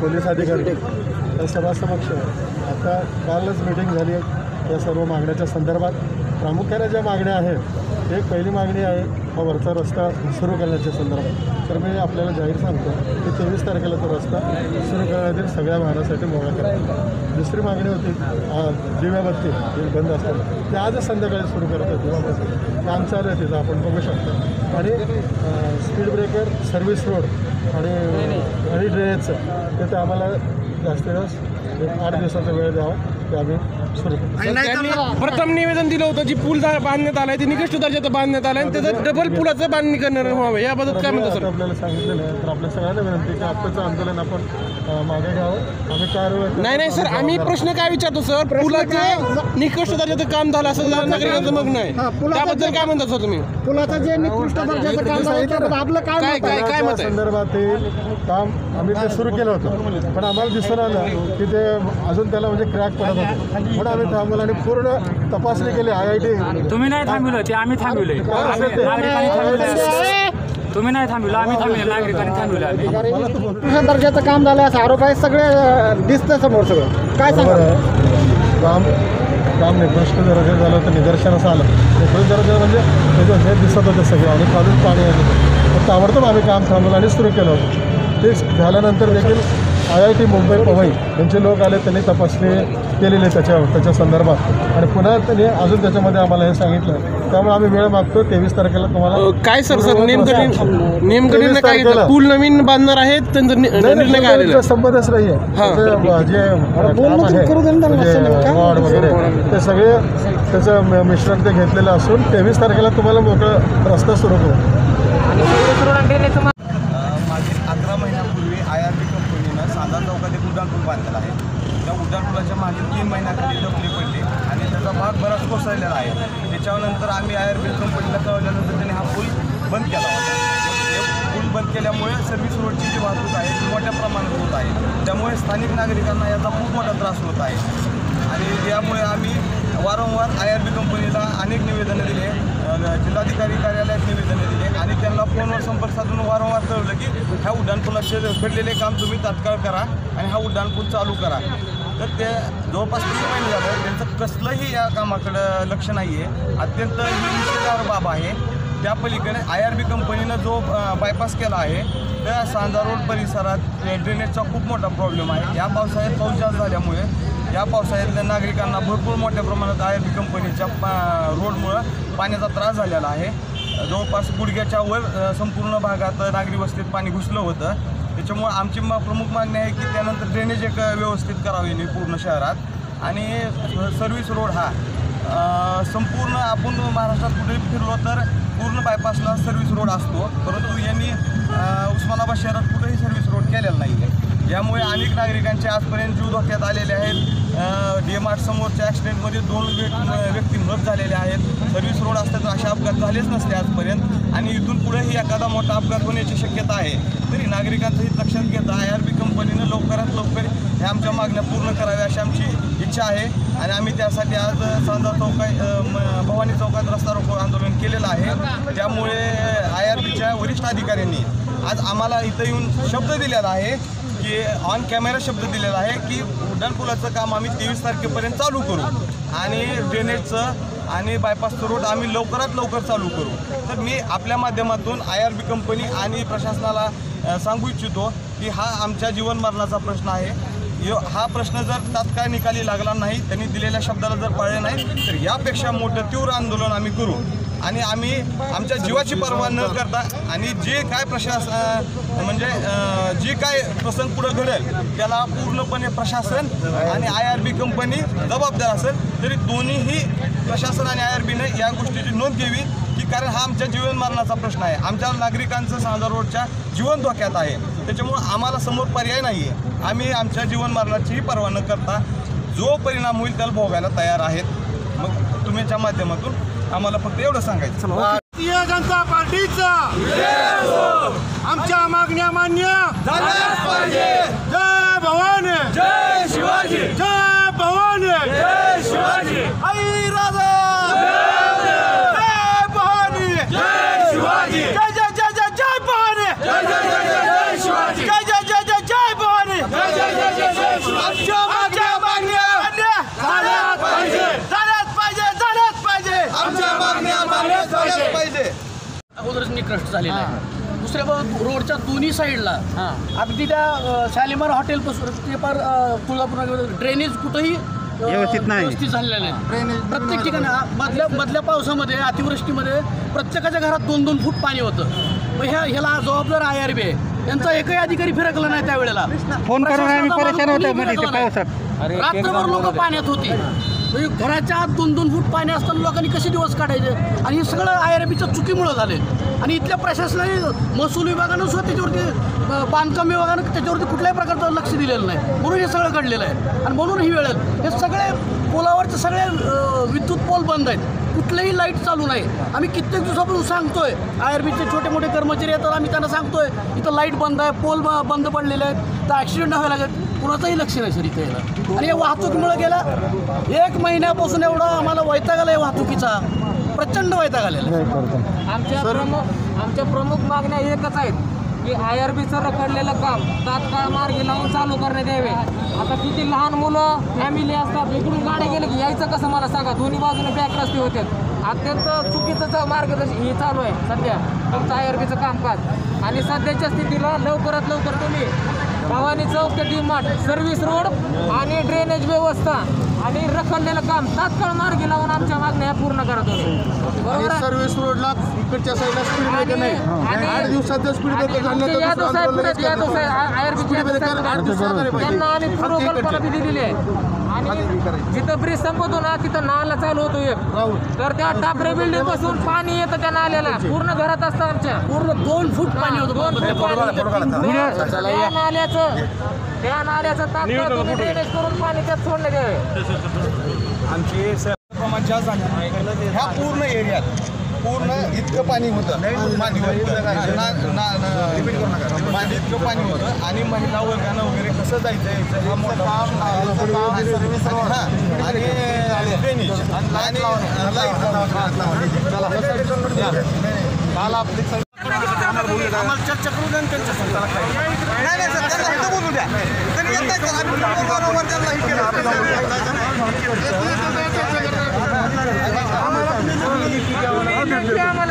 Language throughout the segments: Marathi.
पोलीस अधिकारी या सभासमक्ष आता कालच मीटिंग झाली आहे या सर्व मागण्याच्या संदर्भात. प्रामुख्याने ज्या मागण्या आहेत एक पहिली मागणी आहे हा वरचा रस्ता सुरू करण्याच्या संदर्भात. तर मी आपल्याला जाहीर सांगतो की 23 तारखेला तो रस्ता सुरू करण्यातील सगळ्या वाहनासाठी मोकळा करायचा. दुसरी मागणी होती दिव्याबत्ती बंद असताना ते आजच संध्याकाळी सुरू करत होते. दिव्याबत्ती काम चालू आहे तिथं आपण बघू शकतो. आणि स्पीड ब्रेकर सर्व्हिस रोड आणि ड्रेनेजचं ते आम्हाला जास्तीत जास्त 8 दिवसाचा वेळ द्यावा ते आम्ही सुरू करू. प्रथम निवेदन दिलं होतं जी पूल बांधण्यात आलाय ते निकृष्ट दर्जाचं बांधण्यात आलं आणि त्याचं डबल पुलाचं बांधणी करणार व्हावं याबद्दल काय म्हणतो सर? आपल्याला सांगितलेलं आहे तर आपल्या सगळ्यांना विनंती की आत्ताचं आंदोलन आपण मागे घ्यावं. आम्ही कारवाई नाही सर आम्ही प्रश्न काय विचारतो सर पुलाचं निकृष्ट दर्जाचं काम झालं असं नागरिकांचं मग नाही त्याबद्दल काय म्हणतात सर तुम्ही? पुलाचं जे निकृष्ट दर्जाचं काम झालं आपलं काय मत आहे? संदर्भातील काम आम्ही ते सुरू केलं होतं पण आम्हाला दिसून आलं की ते अजून त्याला म्हणजे क्रॅक पडत होतं म्हणून आम्ही थांबवलं आणि पूर्ण तपासणी केली. IIT तुम्ही नाही थांबवलं ते आम्ही थांबवले नागरिकांनी थांबवले. तुम्ही नाही थांबवलं आम्ही थांबवले नागरिकांनी थांबवले. निकृष्ट दर्जाचं काम झालं असा आरोप आहे. सगळे दिसतं समोर सगळं काय सांगा काम निकृष्ट दर्जा झालं तर निदर्शनास आलं. निकृष्ट दर्जा म्हणजे त्याचं हे दिसत होतं सगळं आणि खालून पाणी येत होतं. ताबडतोब आम्ही काम थांबवलं आणि सुरू केलं होतं. ते झाल्यानंतर देखील IIT मुंबई पवई यांचे लोक आले त्यांनी तपासणी केलेली त्याच्या संदर्भात आणि पुन्हा त्यांनी अजून त्याच्यामध्ये आम्हाला हे सांगितलं. त्यामुळे आम्ही वेळ मागतो 23 तारखेला तुम्हाला काय सर नेमकं निर्णय काय घेतला? पूल नवीन बांधणार आहेत त्यांचा निर्णय काय आलेला? संबंधच नाही आहे. जे वॉर्ड वगैरे ते सगळे त्याचं मिश्रण ते घेतलेलं असून 23 तारखेला तुम्हाला मोकळा रस्ता सुरू करू. मागील 11 महिन्यापूर्वी IRB कंपनीनं सांधा चौकात एक उड्डाणपूल बांधलेला आहे. त्या उड्डाणपुलाच्या मागील 3 महिन्याखाली डबली पडली आणि त्याचा भाग बराच कोसळलेला आहे. त्याच्यानंतर आम्ही IRB कंपनीला कळवल्यानंतर त्यांनी हा पूल बंद केला होता. पूल बंद केल्यामुळे सर्व्हिस रोडची जी वाहतूक आहे ती मोठ्या प्रमाणात होत आहे. त्यामुळे स्थानिक नागरिकांना याचा खूप मोठा त्रास होत आहे आणि यामुळे आम्ही वारंवार IRB कंपनीला अनेक निवेदनं दिले, जिल्हाधिकारी कार्यालयात निवेदनं दिले आणि त्यांना फोनवर संपर्क साधून वारंवार कळवलं की ह्या उड्डाणपुलाचे घडलेले काम तुम्ही तात्काळ करा आणि हा उड्डाणपूल चालू करा. तर ते जवळपास 3 महिने झालं त्यांचं कसलंही या कामाकडं लक्ष नाही आहे. अत्यंत ही निषेधार्ह बाब आहे. त्या पलीकडे IRB कंपनीनं जो बायपास केला आहे त्या सांधा रोड परिसरात ड्रेनेजचा खूप मोठा प्रॉब्लेम आहे. या पावसाळ्यात पाऊस जास्त झाल्यामुळे या पावसाळ्यातल्या नागरिकांना भरपूर मोठ्या प्रमाणात IRB कंपनीच्या रोडमुळं पाण्याचा त्रास झालेला आहे. जवळपास गुडघ्याच्या वर संपूर्ण भागात नागरी वस्तीत पाणी घुसलं होतं. त्याच्यामुळं आमची प्रमुख मागणी आहे की त्यानंतर ड्रेनेज एक व्यवस्थित करावी पूर्ण शहरात आणि सर्व्हिस रोड हा संपूर्ण आपण महाराष्ट्रात कुठेही फिरलो तर पूर्ण बायपासला सर्व्हिस रोड असतो परंतु यांनी उस्मानाबाद शहरात कुठेही सर्व्हिस रोड केलेला नाही आहे. यामुळे अनेक नागरिकांचे आजपर्यंत जीव धोक्यात आलेले आहेत. DMart समोरच्या ॲक्सिडेंटमध्ये 2 व्यक्ती मृत झालेले आहेत. सर्व्हिस रोड असतात असे अपघात झालेच नसते आजपर्यंत आणि इथून पुढेही एखादा मोठा अपघात होण्याची शक्यता आहे. तरी नागरिकांचं हित लक्षात घेता IRB कंपनीनं लवकरात लवकर ह्या आमच्या मागण्या पूर्ण कराव्या अशी आमची इच्छा आहे आणि आम्ही त्यासाठी आज सांधा भवानी चौकात रस्ता रोको आंदोलन केलेलं आहे. त्यामुळे IRBच्या वरिष्ठ अधिकाऱ्यांनी आज आम्हाला इथं येऊन शब्द दिलेला आहे की ऑन कॅमेरा शब्द दिलेला आहे की उड्डाणपुलाचं काम आम्ही 23 तारखेपर्यंत चालू करू आणि ड्रेनेजचं आणि बायपासचं रोड आम्ही लवकरात लवकर चालू करू. तर मी आपल्या माध्यमातून IRB कंपनी आणि प्रशासनाला सांगू इच्छितो की हा आमच्या जीवन मरणाचा प्रश्न आहे. हा प्रश्न जर तात्काळ निकाली लागला नाही त्यांनी दिलेल्या शब्दाला जर पाळले नाही तर यापेक्षा मोठं तीव्र आंदोलन आम्ही करू आणि आम्ही आमच्या जीवाची पर्वा न करता आणि जे काय म्हणजे जे काय प्रसंग पुढे घडेल त्याला पूर्णपणे प्रशासन आणि IRB कंपनी जबाबदार असेल. तरी दोन्हीही प्रशासन आणि IRBने या गोष्टीची नोंद घ्यावी की कारण हा आमच्या जीवन मरणाचा प्रश्न आहे. आमच्या नागरिकांचं सांधा रोडच्या जीवन धोक्यात आहे. त्याच्यामुळं आम्हाला समोर पर्याय नाही आहे. आम्ही आमच्या जीवन मरणाचीही पर्वा न करता जो परिणाम होईल त्याला भोगायला तयार आहेत. मग तुम्हीच्या माध्यमातून आम्हाला फक्त एवढं सांगायचं भारतीय जनता पार्टीचा आमच्या मागण्या मान्य झाल्याच पाहिजे. जय भवानी जय शिवाजी जय भवानी जय शिवाजी आई राजा जय भवानी जय शिवाजी जय जय जय जय जय भवानी जय जय जय जय शिवाजी जय जय जय जय जय भवानी. ट्रस्ट झालेला आहे. दुसऱ्या रोडच्या दोन्ही साईडला अगदी त्या शालिमार हॉटेलपासून ते पार तुळजापूर ड्रेनेज कुठंही व्यवस्थित झालेलं नाही. प्रत्येक ठिकाणी मधल्या पावसामध्ये अतिवृष्टीमध्ये प्रत्येकाच्या घरात 2-2 फूट पाणी होतं. मग ह्याला जबाबदार IRB आहे. यांचा एकही अधिकारी फिरकला नाही त्यावेळेला. फोन करून रात्रभर लोक पाण्यात होती. म्हणजे घराच्या आत 2-2 फूट पाणी असताना लोकांनी कसे दिवस काढायचे. आणि हे सगळं IRBच्या चुकीमुळं झाले. आणि इथल्या प्रशासनाने महसूल विभागानं सुद्धा त्याच्यावरती बांधकाम विभागानं त्याच्यावरती कुठल्याही प्रकारचं लक्ष दिलेलं नाही. म्हणून हे सगळं घडलेलं आहे. आणि म्हणून ही वेळ हे सगळे पोलावरचे सगळे विद्युत पोल बंद आहेत. कुठलंही लाईट चालू नाही. आम्ही कित्येक दिवसापासून सांगतोय. IRBचे छोटे मोठे कर्मचारी येतात, आम्ही त्यांना सांगतोय इथं लाईट बंद आहे, पोल बंद पडलेले आहेत, तर ॲक्सिडेंट व्हायला लागेल. कुणाचंही लक्ष नाही सर इथे यायला. आणि या वाहतुकीमुळे गेला 1 महिन्यापासून एवढा आम्हाला वैताग आला आहे वाहतुकीचा. प्रचंड वैताग आलेला आहे. आमच्या प्रमुख मागण्या एकच आहेत की IRBचं रखडलेलं काम तात्काळ मार्गी लावून चालू करण्यात यावे. आता किती लहान मुलं फॅमिली असतात, इकडून गाड्या गेले की यायचं कसं मला सांगा. दोन्ही बाजूने बॅक रस्ते होते. अत्यंत चुकीचं मार्गदर्शन हे चालू आहे सध्या तुमचं IRBचं कामकाज. आणि सध्याच्या स्थितीला लवकरात लवकर तुम्ही भवानी चौक ते DMart सर्व्हिस रोड आणि ड्रेनेज व्यवस्था आणि रखडलेलं काम तात्काळ मार्गी लावून आमच्या मागण्या पूर्ण करा तुम्ही. बरोबर आहे. सर्व्हिस रोडला इकडच्या साईडला स्पीड ब्रेकर नाही. 8 दिवसाचं स्पीड ब्रेकर त्यांना आम्ही पूर्व कल्पना बी दिलेली आहे. आणि जिथं ब्रिज संपतो ना तिथं नाला चालू होतो एक, तर त्या टापरे बिल्डिंग पासून पाणी येतं त्या नाल्याला. पूर्ण घरात असतं आमच्या. पूर्ण 2 फूट पाणी होतं. त्या नाल्याचं तात्काळ तुम्ही ड्रेनेज करून पाणी त्यात सोडण्यात यावे. आमची प्रमाण जास्त झाले. ह्या पूर्ण एरियात पूर्ण इतकं पाणी होतं. पाणी इतकं पाणी होतं. आणि महिला वर्गानं वगैरे कसं जायचं यायचं हा मोठा आणि ड्रेनेज आणि आम्हाला चर्चा करू द्या त्यांच्या संघाला नाही सर त्यांना बोलू द्या.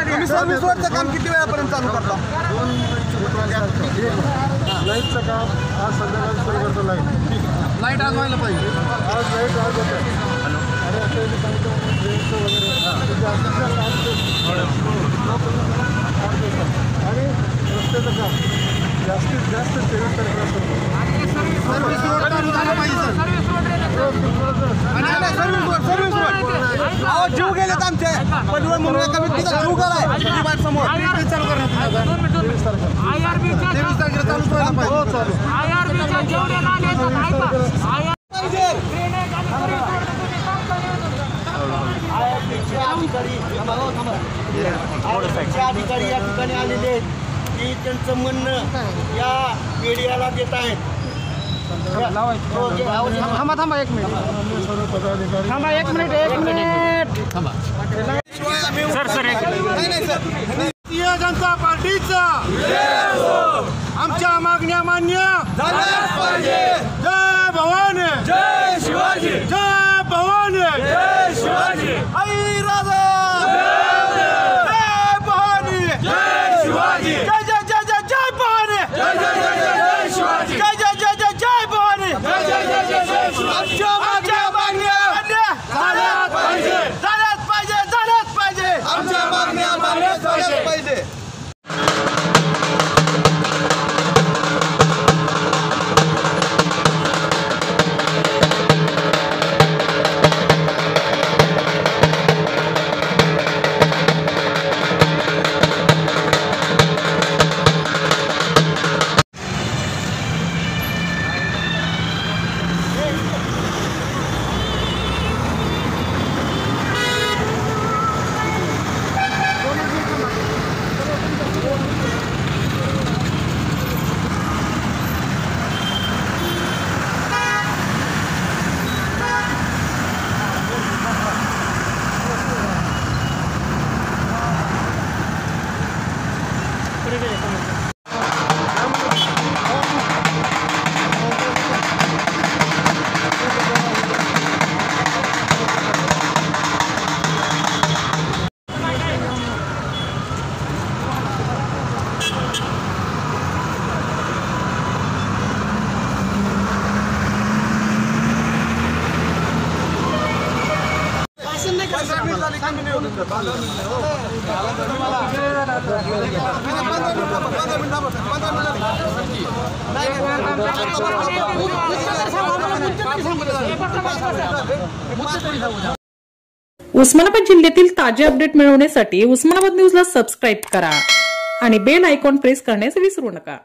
तुम्ही सर्व्हिस रोडचं काम किती वेळापर्यंत चालू करता? लाईटचं काम आज संध्याकाळी सुरू करतो. लाईट आज व्हायला पाहिजे. आज लाईट आज होतं. आणि असं आणि रस्त्याचं काम जास्तीत जास्त 73 सर्व्हिस रोड चालू झाला पाहिजे सर. सर्व्हिस रोड अहो जीव गेलेत आमचे. पडवळ म्हणून एका व्यक्तीचा जीव गेलाय समोर. चालू करण्यात 23 तारखेला चालू करायला अधिकारी या ठिकाणी आलेले आहेत की त्यांचं म्हणणं या मीडियाला देत आहेत. थांबा 1 मिनिट. थांबा 1 मिनिट. भारतीय जनता पार्टीचा आमच्या मागण्या मान्य झाल्याच पाहिजे. जय भवानी, जय शिवाजी, जय भवानी, जय शिवाजी. आई राजा, जय भवानी, जय शिवाजी, जय जय जय जय जय भवानी, जय जय जय जय जय शिवाजी, जय जय जय जय जय भवानी, जय जय जय जय जय शिवाजी. आमच्या मागण्या झाल्याच पाहिजे, झाल्याच पाहिजे, झाल्याच पाहिजे. आमच्या मागण्या झाल्याच पाहिजे. उस्मानाबाद जिल्ह्यातील ताजे अपडेट मिळवण्यासाठी उस्मानाबाद न्यूजला सबस्क्राईब करा आणि बेल आयकॉन प्रेस करण्यास विसरू नका.